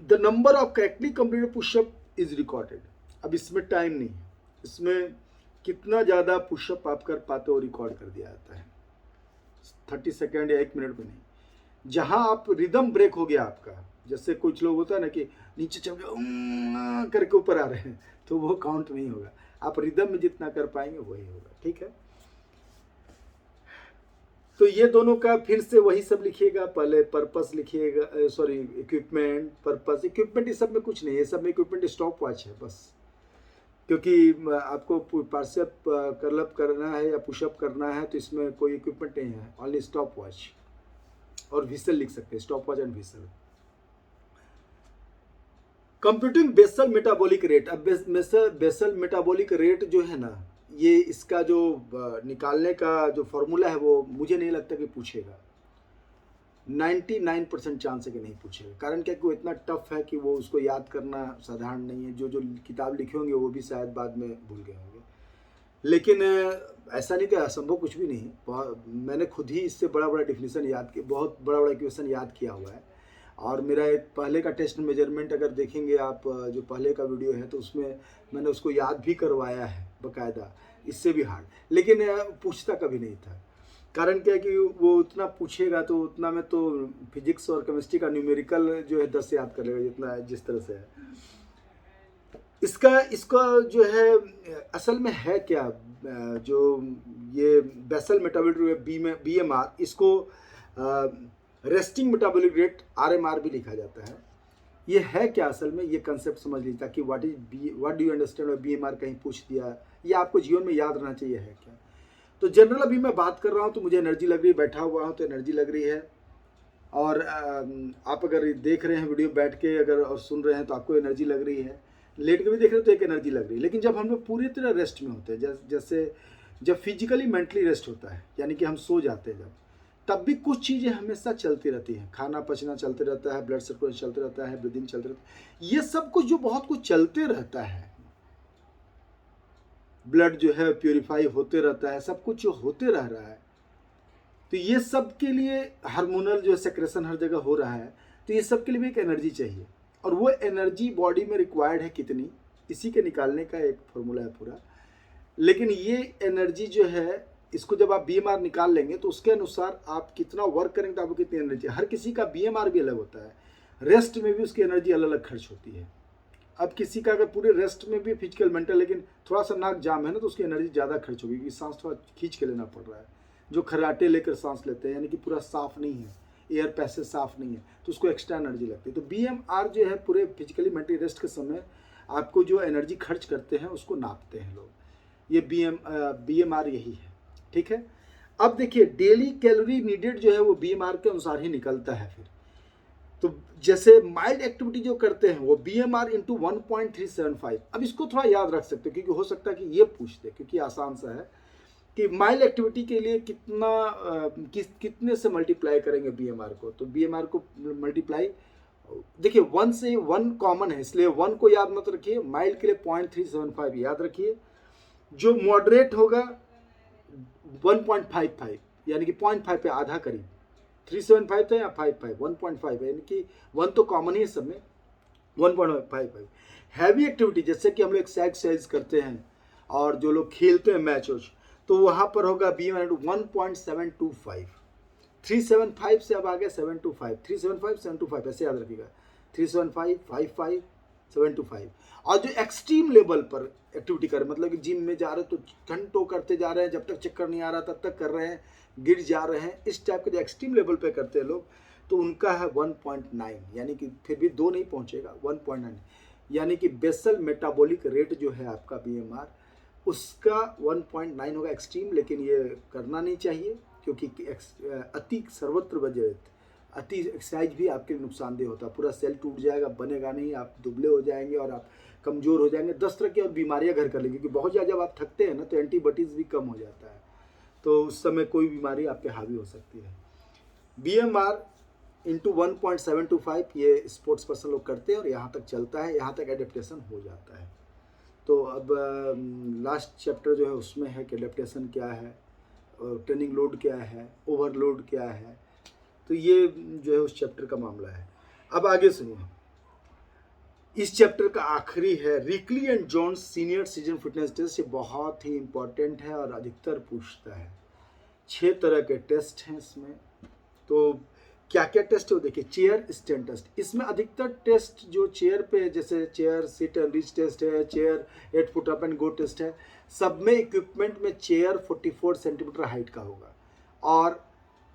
Speaker 1: The number of correctly completed pushup is recorded. अब इसमें टाइम नहीं, इसमें कितना ज़्यादा पुशअप आप कर पाते हो रिकॉर्ड कर दिया जाता है, 30 सेकेंड या 1 मिनट में नहीं। जहाँ आप रिदम ब्रेक हो गया आपका, जैसे कुछ लोग होता है ना कि नीचे चल गए करके ऊपर आ रहे हैं, तो वो काउंट नहीं होगा। आप रिदम में जितना कर पाएंगे वही होगा, ठीक है। तो ये दोनों का फिर से वही सब लिखिएगा, पहले पर्पस लिखिएगा, इक्विपमेंट, पर्पस। इक्विपमेंट इस सब में कुछ नहीं है, सब में इक्विपमेंट स्टॉप वॉच है बस, क्योंकि आपको पार्शियल कर्लअप करना है या पुशअप करना है तो इसमें कोई इक्विपमेंट नहीं है, ओनली स्टॉप वॉच और व्हिसल लिख सकते हैं, stop watch and whistle. Computing basal metabolic rate. अब बेसल मेटाबॉलिक रेट जो है ना, ये इसका जो निकालने का जो फॉर्मूला है वो मुझे नहीं लगता कि पूछेगा, 99% चांस है कि नहीं पूछेगा। कारण क्या कि वो इतना टफ है कि वो उसको याद करना साधारण नहीं है। जो किताब लिखे होंगे वो भी शायद बाद में भूल गए होंगे, लेकिन ऐसा नहीं कि असंभव कुछ भी नहीं। मैंने खुद ही इससे बड़ा बड़ा डिफिनीसन याद किया, बहुत बड़ा बड़ा इक्वेशन याद किया हुआ है। और मेरा एक पहले का टेस्ट मेजरमेंट अगर देखेंगे आप, जो पहले का वीडियो है, तो उसमें मैंने उसको याद भी करवाया है बकायदा, इससे भी हार्ड, लेकिन पूछता कभी नहीं था। कारण क्या है कि वो उतना पूछेगा तो उतना में तो फिजिक्स और केमिस्ट्री का न्यूमेरिकल जो है 10 से याद कर लेगा, जितना जिस तरह से है। इसका इसका जो है असल में है क्या, जो ये बेसल मेटाबॉलिक BMR, इसको रेस्टिंग मेटाबॉलिक रेट RMR भी लिखा जाता है। ये है क्या असल में, ये कंसेप्ट समझ लीजिए ताकि व्हाट डू यू अंडरस्टैंड और BMR कहीं पूछ दिया, ये आपको जीवन में याद रहना चाहिए है क्या। तो जनरल अभी मैं बात कर रहा हूँ तो मुझे एनर्जी लग रही है, बैठा हुआ हूँ तो एनर्जी लग रही है, और आप अगर देख रहे हैं वीडियो बैठ के अगर और सुन रहे हैं तो आपको एनर्जी लग रही है, लेट के भी देख रहे हो तो एक एनर्जी लग रही है। लेकिन जब हम लोग पूरी तरह रेस्ट में होते हैं, जैसे जब फिजिकली मेंटली रेस्ट होता है, यानी कि हम सो जाते हैं जब, तब भी कुछ चीज़ें हमेशा चलती रहती हैं, खाना पचना चलते रहता है, ब्लड सर्कुलेशन चलते रहता है, ब्रीदिंग चलते रहता है, ये सब कुछ जो बहुत कुछ चलते रहता है, ब्लड जो है प्योरीफाई होते रहता है, सब कुछ जो होते रह रहा है, तो ये सब के लिए हार्मोनल जो सेक्रेशन हर जगह हो रहा है, तो ये सब के लिए भी एक एनर्जी चाहिए, और वो एनर्जी बॉडी में रिक्वायर्ड है कितनी, इसी के निकालने का एक फॉर्मूला है पूरा। लेकिन ये एनर्जी जो है, इसको जब आप BMR निकाल लेंगे तो उसके अनुसार आप कितना वर्क करेंगे तो आपको कितनी एनर्जी, हर किसी का BMR भी अलग होता है, रेस्ट में भी उसकी एनर्जी अलग अलग खर्च होती है। अब किसी का अगर पूरे रेस्ट में भी फिजिकल मेंटल, लेकिन थोड़ा सा नाक जाम है ना, तो उसकी एनर्जी ज़्यादा खर्च होगी क्योंकि सांस थोड़ा खींच के लेना पड़ रहा है, जो खर्राटे लेकर सांस लेते हैं, यानी कि पूरा साफ नहीं है, एयर पैसेज साफ नहीं है, तो उसको एक्स्ट्रा एनर्जी लगती है। तो BMR जो है पूरे फिजिकली मेंटली रेस्ट के समय आपको जो एनर्जी खर्च करते हैं उसको नापते हैं लोग, ये BMR यही है, ठीक है। अब देखिए डेली कैलोरी नीडेड जो है वो BMR के अनुसार ही निकलता है फिर। तो जैसे माइल्ड एक्टिविटी जो करते हैं वो BMR इंटू 1.375। अब इसको थोड़ा याद रख सकते हो क्योंकि हो सकता है कि ये पूछ दे, क्योंकि आसान सा है कि माइल्ड एक्टिविटी के लिए कितने से मल्टीप्लाई करेंगे BMR को। तो BMR को मल्टीप्लाई, देखिए 1 से 1 कॉमन है, इसलिए 1 को याद मत रखिए, माइल्ड के लिए 0.375 याद रखिए, जो मॉडरेट होगा 1.55, यानी कि 0.5 पे आधा करीब, 375 था या 55, 1.5 है, यानी कि 1 तो कॉमन ही है सब में, 1.55। हैवी एक्टिविटी जैसे कि हम लोग एक्सरसाइज करते हैं और जो लोग खेलते हैं मैच वोच, तो वहाँ पर होगा BMR 1.725, 375 से अब आ गया 725, 375 725 ऐसे याद रखिएगा, 375 55 725। और जो एक्सट्रीम लेवल पर एक्टिविटी कर, मतलब कि जिम में जा रहे तो घंटों करते जा रहे हैं, जब तक चक्कर नहीं आ रहा तब तक कर रहे हैं, गिर जा रहे हैं, इस टाइप के जो एक्सट्रीम लेवल पे करते हैं लोग, तो उनका है 1.9, यानी कि फिर भी 2 नहीं पहुंचेगा, 1.9, यानी कि बेसल मेटाबॉलिक रेट जो है आपका BMR, उसका 1.9 होगा एक्सट्रीम। लेकिन ये करना नहीं चाहिए क्योंकि अति सर्वत्र वजह, अति एक्सरसाइज भी आपके लिए नुकसानदेह होता है, पूरा सेल टूट जाएगा, बनेगा नहीं, आप दुबले हो जाएंगे और आप कमज़ोर हो जाएंगे, 10 तरह की और बीमारियां घर कर लेंगे, क्योंकि बहुत ज़्यादा जब आप थकते हैं ना तो एंटीबॉडीज़ भी कम हो जाता है, तो उस समय कोई बीमारी आप पे हावी हो सकती है। BMR इंटू 1.725 ये स्पोर्ट्स पर्सन लोग करते हैं और यहाँ तक चलता है, यहाँ तक एडेप्टेशन हो जाता है। तो अब लास्ट चैप्टर जो है उसमें है कि एडेप्टेशन क्या है, ट्रेनिंग लोड क्या है, ओवरलोड क्या है, तो ये जो है उस चैप्टर का मामला है। अब आगे सुनिए, इस चैप्टर का आखिरी है Rikli and Jones senior citizen fitness test. ये बहुत ही इंपॉर्टेंट है और अधिकतर पूछता है, 6 तरह के टेस्ट हैं इसमें। तो क्या क्या टेस्ट हो, देखिए चेयर स्टैंड टेस्ट, इसमें अधिकतर टेस्ट जो चेयर पे, जैसे chair sit and reach test है, chair 8 foot up and go test है, सब में इक्विपमेंट में चेयर 44 सेंटीमीटर हाइट का होगा और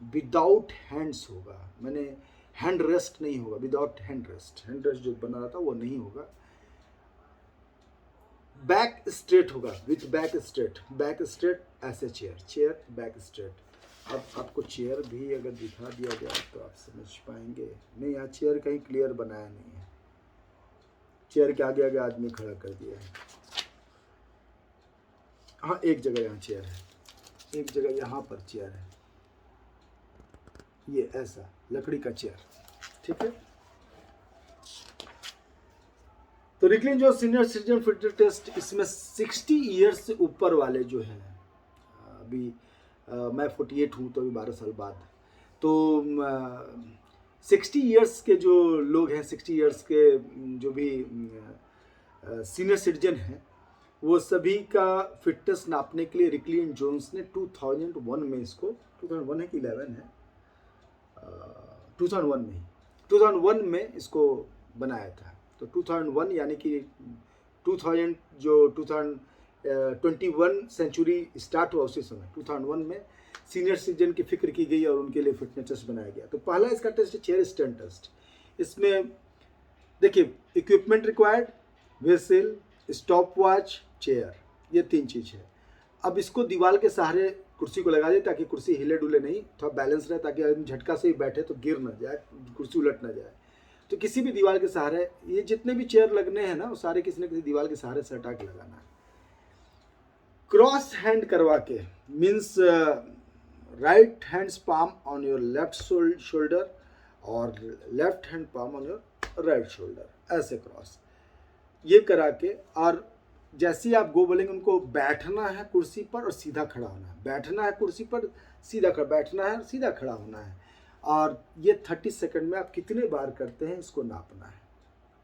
Speaker 1: विदाउट हैंड्स होगा, मैंने हैंड रेस्ट नहीं होगा, विदाउट हैंड रेस्ट जो बना रहा था वो नहीं होगा। बैक स्ट्रेट होगा, विथ बैक स्ट्रेट ऐसे चेयर बैक स्ट्रेट। अब आपको चेयर भी अगर दिखा दिया जाए तो आप समझ पाएंगे, नहीं यहाँ चेयर कहीं क्लियर बनाया नहीं है, चेयर के आगे आगे आदमी खड़ा कर दिया है। हाँ एक जगह यहाँ चेयर है, एक जगह यहाँ पर चेयर है, ये ऐसा लकड़ी का चेयर, ठीक है। तो रिकलिन जो सीनियर सिटीजन फिटनेस टेस्ट, इसमें 60 ईयर्स से ऊपर वाले जो हैं, अभी मैं 48 हूँ तो अभी 12 साल बाद, तो 60 ईयर्स के जो लोग हैं, 60 ईयर्स के जो भी सीनियर सिटीजन हैं, वो सभी का फिटनेस नापने के लिए रिकली एंड जोन्स ने 2001 में इसको, 2001 है कि 11 है, 2001 में इसको बनाया था। तो 2001 यानी कि 2000 जो 2021 सेंचुरी स्टार्ट हुआ उसी समय 2001 में सीनियर सिटीजन की फिक्र की गई और उनके लिए फिटनेस टेस्ट बनाया गया। तो पहला इसका टेस्ट है चेयर स्टैंड टेस्ट। इसमें देखिए equipment required, whistle, stop watch, chair, ये 3 चीज़ है। अब इसको दीवार के सहारे कुर्सी को लगा दे ताकि कुर्सी हिले डुले नहीं, थोड़ा बैलेंस रहे, ताकि आदमी झटका से ही बैठे तो गिर ना जाए, कुर्सी उलट ना जाए। तो किसी भी दीवार के सहारे, ये जितने भी चेयर लगने हैं ना वो सारे किसी न किसी दीवार के सहारे से हटा के लगाना है। क्रॉस हैंड करवा के means right hands palm on your left shoulder और left hand palm on your right shoulder, ऐसे क्रॉस ये करा के, और जैसे ही आप गो बोलेंगे उनको बैठना है कुर्सी पर और सीधा खड़ा होना है, बैठना है कुर्सी पर सीधा खड़ा, बैठना है सीधा खड़ा होना है। और ये 30 सेकंड में आप कितने बार करते हैं इसको नापना है,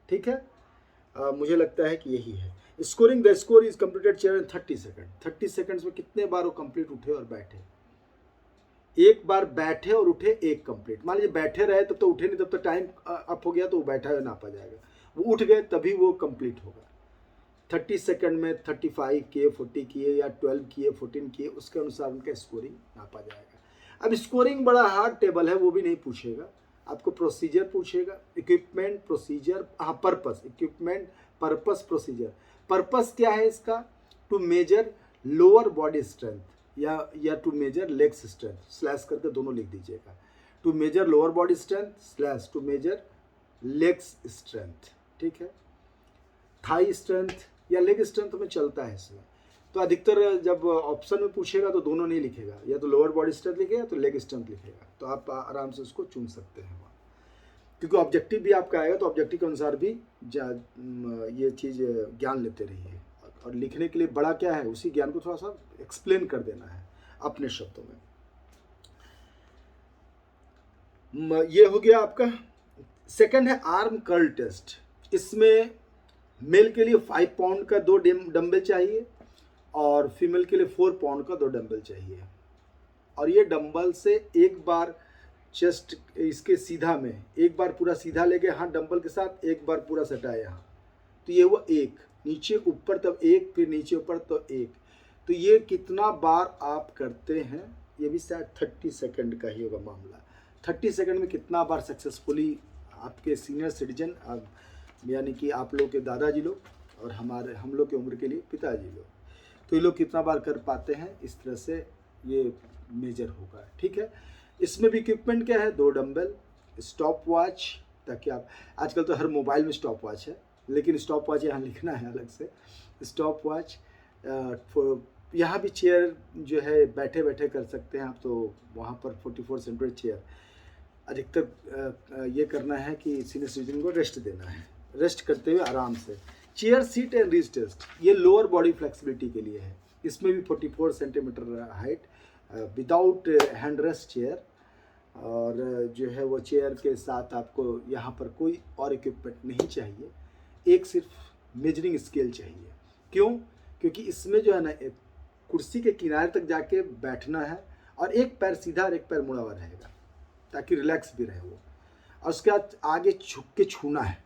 Speaker 1: ठीक है। मुझे लगता है कि यही है। Scoring, the score is completed chair in 30 second. 30 seconds में कितने बार वो कंप्लीट उठे और बैठे, एक बार बैठे और उठे एक कंप्लीट। मान लीजिए बैठे रहे तब तो उठे नहीं, तब तो टाइम अप हो गया तो वो बैठा हुआ नापा जाएगा, वो उठ गए तभी वो कंप्लीट होगा। 30 सेकंड में 35 किए, 40 किए या 12 किए, 14 किए, उसके अनुसार उनका स्कोरिंग नापा जाएगा। अब स्कोरिंग बड़ा हार्ड टेबल है, वो भी नहीं पूछेगा आपको, प्रोसीजर पूछेगा, इक्विपमेंट, प्रोसीजर, हाँ purpose, equipment, purpose, procedure. Purpose क्या है इसका, to measure lower body strength या to measure legs strength, slash करके दोनों लिख दीजिएगा, to measure lower body strength slash to measure legs strength, ठीक है। थाई स्ट्रेंथ या लेग स्ट्रेंथ में चलता है इसमें। तो अधिकतर जब ऑप्शन में पूछेगा तो दोनों नहीं लिखेगा, या तो लोअर बॉडी स्ट्रेंथ लिखेगा तो लेग स्ट्रेंथ लिखेगा, तो आप आराम से उसको चुन सकते हैं वहाँ, क्योंकि ऑब्जेक्टिव भी आपका आएगा तो ऑब्जेक्टिव के अनुसार भी ये चीज़ ज्ञान लेते रहिए। और लिखने के लिए बड़ा क्या है, उसी ज्ञान को थोड़ा सा एक्सप्लेन कर देना है अपने शब्दों में। ये हो गया आपका। सेकंड है आर्म कर्ल टेस्ट। इसमें मेल के लिए 5 पाउंड का 2 डंबल चाहिए और फीमेल के लिए 4 पाउंड का 2 डंबल चाहिए। और ये डंबल से एक बार चेस्ट इसके सीधा में एक बार पूरा सीधा ले गए हाथ डंबल के साथ, एक बार पूरा सटाए यहाँ, तो ये हुआ एक, नीचे ऊपर तब एक, फिर नीचे ऊपर तो एक। तो ये कितना बार आप करते हैं, ये भी शायद 30 सेकंड का ही होगा मामला। 30 सेकंड में कितना बार सक्सेसफुली आपके सीनियर सिटीजन, यानी कि आप लोग के दादाजी लोग और हम लोग की उम्र के लिए पिताजी लोग, तो ये लोग कितना बार कर पाते हैं, इस तरह से ये मेजर होगा, ठीक है। इसमें भी इक्विपमेंट क्या है, 2 डंबल, स्टॉप वॉच, ताकि आप, आजकल तो हर मोबाइल में स्टॉप वॉच है, लेकिन स्टॉप वॉच यहाँ लिखना है अलग से, स्टॉप वॉच। यहाँ भी चेयर जो है बैठे बैठे कर सकते हैं आप, तो वहाँ पर 44 सेंटीमीटर चेयर। अधिकतर ये करना है कि सीनियर सिटीजन को रेस्ट देना है, रेस्ट करते हुए आराम से। Chair sit and reach test, ये लोअर बॉडी फ्लेक्सिबिलिटी के लिए है। इसमें भी 44 centimetre height without hand rest chair, और जो है वो चेयर के साथ आपको यहाँ पर कोई और इक्विपमेंट नहीं चाहिए, एक सिर्फ मेजरिंग स्केल चाहिए। क्यों? क्योंकि इसमें जो है ना एक कुर्सी के किनारे तक जाके बैठना है और एक पैर सीधा और एक पैर मुड़ा हुआ रहेगा, ताकि रिलैक्स भी रहे वो, और उसके बाद आगे झुक के छूना है।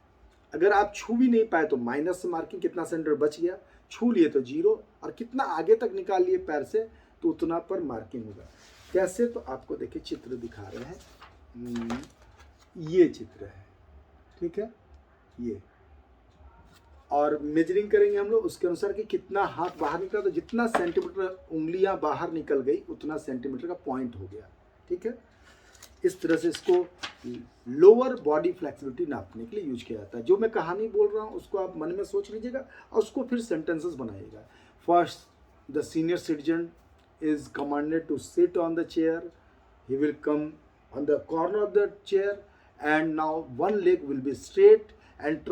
Speaker 1: अगर आप छू भी नहीं पाए तो माइनस से मार्किंग, कितना सेंटीमीटर बच गया, छू लिए तो 0, और कितना आगे तक निकाल लिए पैर से तो उतना पर मार्किंग होगा। कैसे, तो आपको देखिए चित्र दिखा रहे हैं, ये चित्र है, ठीक है, ये, और मेजरिंग करेंगे हम लोग उसके अनुसार कि कितना हाथ बाहर निकला, तो जितना सेंटीमीटर उंगलियां बाहर निकल गई उतना सेंटीमीटर का पॉइंट हो गया, ठीक है। इस तरह से इसको लोअर बॉडी फ्लेक्सिबिलिटी नापने के लिए यूज किया जाता है। जो मैं कहानी बोल रहा हूँ उसको आप मन में सोच लीजिएगा और उसको फिर सेंटेंसेस बनाइएगा। First, the senior citizen is commanded to sit on the chair. He will come on the corner of the chair, and now one leg will be straight and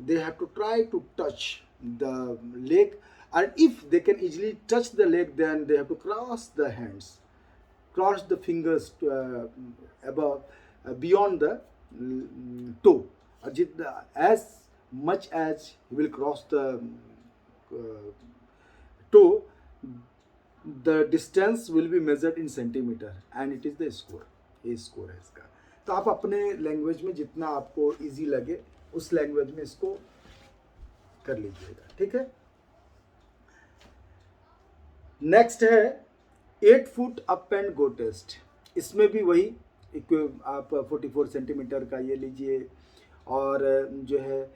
Speaker 1: they have to try to touch the leg, and if they can easily touch the leg, then they have to cross the hands, cross the fingers to, above beyond the toe, as much as he will cross the toe, the distance will be measured in centimeter and it is the score। ये score है इसका। तो आप अपने language में जितना आपको easy लगे उस लैंग्वेज में इसको कर लीजिएगा, ठीक है। नेक्स्ट है 8 foot up and go test. इसमें भी वही आप 44 सेंटीमीटर का ये लीजिए, और जो है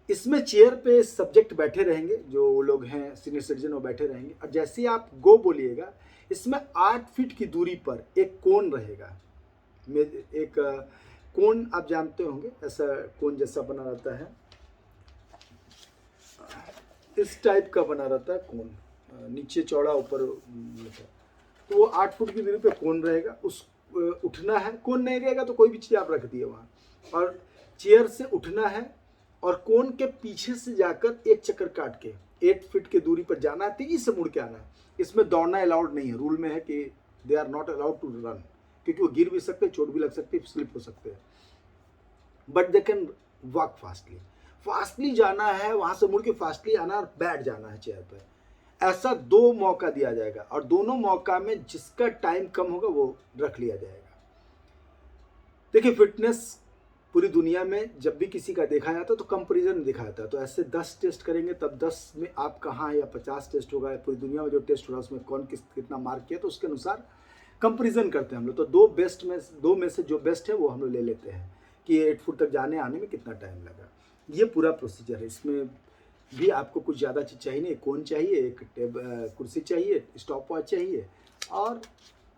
Speaker 1: इसमें चेयर पे सब्जेक्ट बैठे रहेंगे, जो लोग हैं सीनियर सिटीजन वो बैठे रहेंगे, और जैसे ही आप गो बोलिएगा इसमें 8 फीट की दूरी पर एक कोन रहेगा। एक कोन आप जानते होंगे, ऐसा कोन जैसा बना रहता है, इस टाइप का बना रहता है कोन, नीचे चौड़ा ऊपर मोटा। तो वो 8 फुट की दूरी पे कोन रहेगा, उस उठना है। कोन नहीं रहेगा तो कोई भी चीज़ आप रख दिए वहाँ, और चेयर से उठना है और कोन के पीछे से जाकर एक चक्कर काट के 8 फीट की दूरी पर जाना है, तेजी से मुड़ के आना है। इसमें दौड़ना अलाउड नहीं है, रूल में है कि they are not allowed to run, क्योंकि वो गिर भी सकते हैं, चोट भी लग सकती है, स्लिप हो सकते हैं, but they can walk fastly. Fastly जाना है, वहाँ से मुड़ के फास्टली आना और बैठ जाना है चेयर पर। ऐसा 2 मौका दिया जाएगा, और दोनों मौका में जिसका टाइम कम होगा वो रख लिया जाएगा। देखिए, फिटनेस पूरी दुनिया में जब भी किसी का देखा जाता है तो कंपैरिजन दिखाया जाता है। तो ऐसे 10 टेस्ट करेंगे तब 10 में आप कहाँ हैं, या 50 टेस्ट होगा, पूरी दुनिया में जो टेस्ट हो रहा है उसमें कौन कितना मार्क किया, तो उसके अनुसार कंपैरिजन करते हैं हम लोग। तो दो में से जो बेस्ट है वो हम लोग ले लेते हैं कि 8 फुट तक जाने आने में कितना टाइम लगा। ये पूरा प्रोसीजर है। इसमें भी आपको कुछ ज़्यादा चीज़ चाहिए नहीं, एक कोन चाहिए, एक कुर्सी चाहिए, स्टॉप वॉच चाहिए, और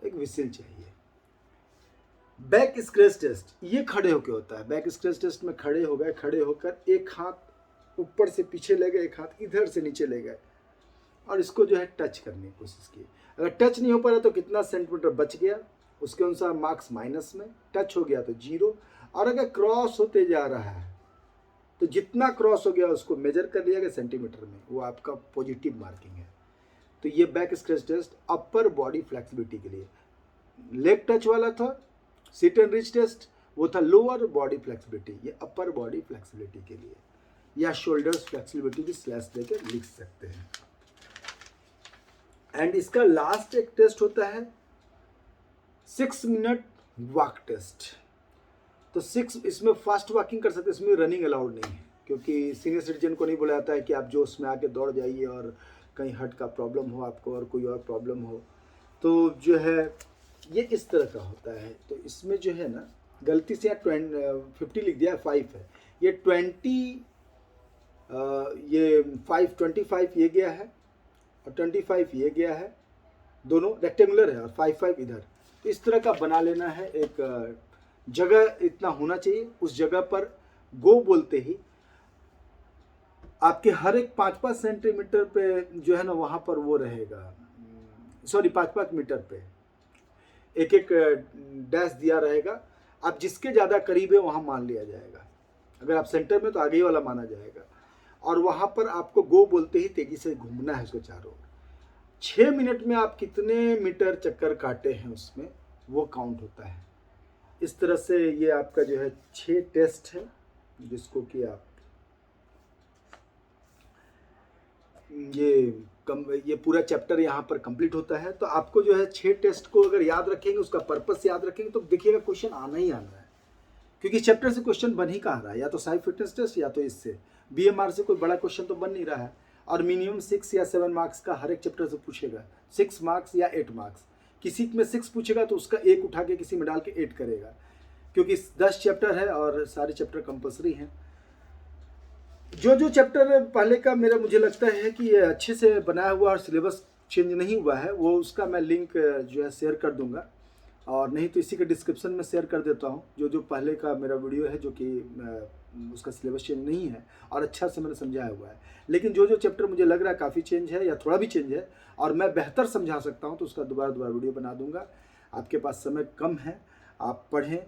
Speaker 1: एक विसिल चाहिए। बैक स्क्रैच टेस्ट ये खड़े होकर होता है। बैक स्क्रैच टेस्ट में खड़े हो गए, खड़े होकर एक हाथ ऊपर से पीछे ले गए, एक हाथ इधर से नीचे ले गए, और इसको जो है टच करने की कोशिश की। अगर टच नहीं हो पा रहा तो कितना सेंटीमीटर बच गया उसके अनुसार मार्क्स माइनस में, टच हो गया तो 0, और अगर क्रॉस होते जा रहा है तो जितना क्रॉस हो गया उसको मेजर कर लिया गया सेंटीमीटर में, वो आपका पॉजिटिव मार्किंग है। तो ये back scratch test upper body flexibility के लिए। लेग टच वाला था सिट एंड रिच टेस्ट, वो था लोअर बॉडी फ्लेक्सिबिलिटी, ये अपर बॉडी फ्लेक्सिबिलिटी के लिए, या शोल्डर्स फ्लेक्सिबिलिटी भी स्लैश देकर लिख सकते हैं। एंड इसका लास्ट एक टेस्ट होता है 6 मिनट वॉक टेस्ट। तो 6 इसमें फास्ट वॉकिंग कर सकते हैं, इसमें रनिंग अलाउड नहीं है, क्योंकि सीनियर सिटीजन को नहीं बोला जाता है कि आप जोश में आके दौड़ जाइए और कहीं हर्ट का प्रॉब्लम हो आपको और कोई और प्रॉब्लम हो। तो जो है ये इस तरह का होता है। तो इसमें जो है ना गलती से यहाँ 50 लिख दिया, 5 है, ये 20 ये 5 ये गया है और 25 ये गया है, दोनों रेक्टेंगुलर है, और 5 इधर। तो इस तरह का बना लेना है। एक जगह इतना होना चाहिए, उस जगह पर गो बोलते ही आपके हर एक 5-5 सेंटीमीटर पे जो है ना वहाँ पर वो रहेगा, सॉरी 5-5 मीटर पे एक एक डैश दिया रहेगा। आप जिसके ज़्यादा करीब है वहाँ मान लिया जाएगा, अगर आप सेंटर में तो आगे वाला माना जाएगा, और वहाँ पर आपको गो बोलते ही तेजी से घूमना है उसको चारों ओर। 6 मिनट में आप कितने मीटर चक्कर काटे हैं उसमें वो काउंट होता है। इस तरह से ये आपका जो है 6 टेस्ट है, जिसको कि आप ये पूरा चैप्टर यहाँ पर कंप्लीट होता है। तो आपको जो है 6 टेस्ट को अगर याद रखेंगे, उसका पर्पस याद रखेंगे, तो देखिएगा क्वेश्चन आना ही आना है, क्योंकि चैप्टर से क्वेश्चन बन ही कहाँ रहा है, या तो साइड फिटनेस टेस्ट या तो इससे बीएमआर से कोई बड़ा क्वेश्चन तो बन नहीं रहा है। और मिनिमम 6 या 7 मार्क्स का हर एक चैप्टर से पूछेगा, 6 मार्क्स या 8 मार्क्स। किसी में 6 पूछेगा तो उसका 1 उठा के किसी में डाल के 8 करेगा, क्योंकि 10 चैप्टर है और सारे चैप्टर कंपल्सरी हैं। जो चैप्टर पहले का मेरा मुझे लगता है कि ये अच्छे से बनाया हुआ और सिलेबस चेंज नहीं हुआ है, वो उसका मैं लिंक जो है शेयर कर दूंगा, और नहीं तो इसी के डिस्क्रिप्शन में शेयर कर देता हूँ। जो पहले का मेरा वीडियो है, जो कि उसका सिलेबस चेंज नहीं है और अच्छा से मैंने समझाया हुआ है। लेकिन जो चैप्टर मुझे लग रहा है काफ़ी चेंज है या थोड़ा भी चेंज है और मैं बेहतर समझा सकता हूँ, तो उसका दोबारा वीडियो बना दूंगा। आपके पास समय कम है, आप पढ़ें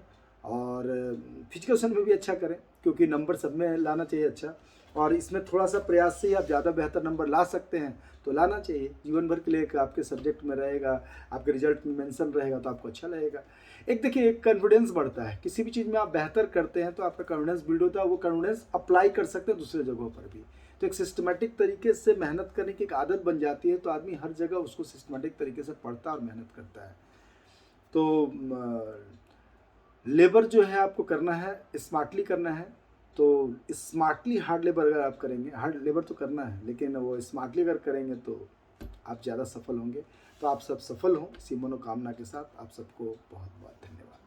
Speaker 1: और फिजिकल सेशन में भी अच्छा करें, क्योंकि नंबर सब में लाना चाहिए अच्छा, और इसमें थोड़ा सा प्रयास से ही आप ज़्यादा बेहतर नंबर ला सकते हैं तो लाना चाहिए। जीवन भर के लिए आपके सब्जेक्ट में रहेगा, आपके रिजल्ट में मेंशन रहेगा तो आपको अच्छा लगेगा। एक देखिए, एक कॉन्फिडेंस बढ़ता है, किसी भी चीज़ में आप बेहतर करते हैं तो आपका कॉन्फिडेंस बिल्ड होता है, वो कॉन्फिडेंस अप्लाई कर सकते हैं दूसरे जगहों पर भी। तो एक सिस्टमेटिक तरीके से मेहनत करने की एक आदत बन जाती है, तो आदमी हर जगह उसको सिस्टमेटिक तरीके से पढ़ता और मेहनत करता है। तो लेबर जो है आपको करना है, स्मार्टली करना है, तो स्मार्टली हार्ड लेबर अगर आप करेंगे, हार्ड लेबर तो करना है लेकिन वो स्मार्टली अगर करेंगे तो आप ज़्यादा सफल होंगे। तो आप सब सफल हों इसी मनोकामना के साथ। आप सबको बहुत बहुत धन्यवाद।